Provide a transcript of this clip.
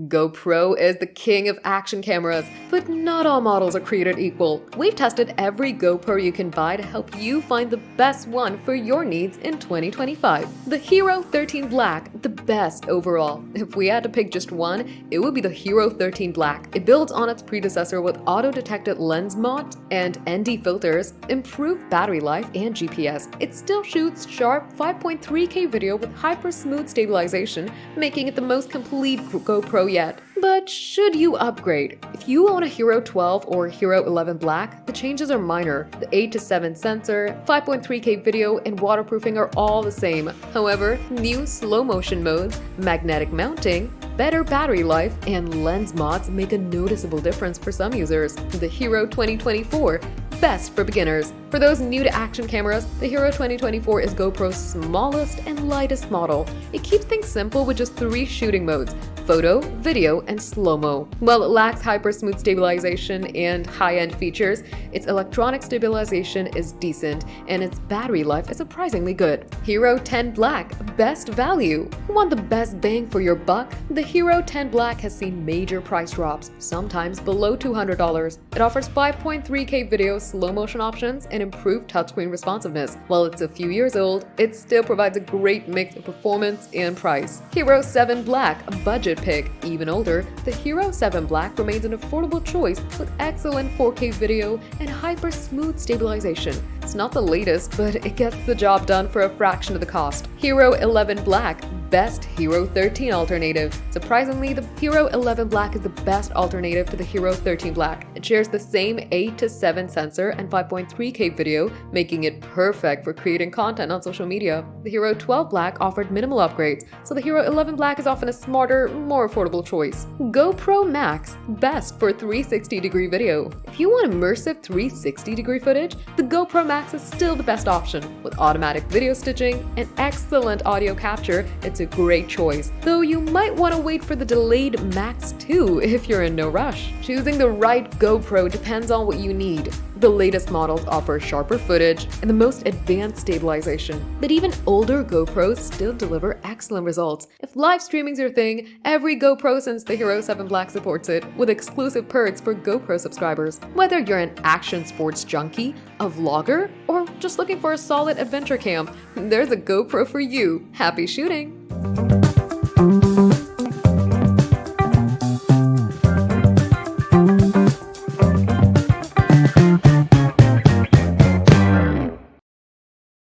GoPro is the king of action cameras, but not all models are created equal. We've tested every GoPro you can buy to help you find the best one for your needs in 2025. The Hero 13 Black, the best overall. If we had to pick just one, it would be the Hero 13 Black. It builds on its predecessor with auto-detected lens mount and ND filters, improved battery life, and GPS. It still shoots sharp 5.3K video with hyper-smooth stabilization, making it the most complete GoPro yet. But should you upgrade? If you own a Hero 12 or Hero 11 Black, the changes are minor. The 8:7 sensor, 5.3K video, and waterproofing are all the same. However, new slow motion modes, magnetic mounting, better battery life, and lens mods make a noticeable difference for some users. The Hero 2024, best for beginners. For those new to action cameras, the Hero 2024 is GoPro's smallest and lightest model. It keeps things simple with just 3 shooting modes: photo, video, and slow-mo. While it lacks hyper-smooth stabilization and high-end features, its electronic stabilization is decent, and its battery life is surprisingly good. Hero 10 Black, best value. Want the best bang for your buck? The Hero 10 Black has seen major price drops, sometimes below $200. It offers 5.3K video slow-motion options and improved touchscreen responsiveness. While it's a few years old, it still provides a great mix of performance and price. Hero 7 Black, a budget pick. Even older, the Hero 7 Black remains an affordable choice with excellent 4K video and hyper-smooth stabilization. It's not the latest, but it gets the job done for a fraction of the cost. Hero 11 Black, best Hero 13 alternative. Surprisingly, the Hero 11 Black is the best alternative to the Hero 13 Black. It shares the same 8:7 sensor and 5.3K video, making it perfect for creating content on social media. The Hero 12 Black offered minimal upgrades, so the Hero 11 Black is often a smarter, more affordable choice. GoPro Max, best for 360-degree video. If you want immersive 360-degree footage, the GoPro Max is still the best option. With automatic video stitching and excellent audio capture, it's a great choice, though you might want to wait for the delayed Max 2 if you're in no rush. Choosing the right GoPro depends on what you need. The latest models offer sharper footage and the most advanced stabilization, but even older GoPros still deliver excellent results. If live streaming's your thing, every GoPro since the Hero 7 Black supports it, with exclusive perks for GoPro subscribers. Whether you're an action sports junkie, a vlogger, or just looking for a solid adventure cam, there's a GoPro for you. Happy shooting!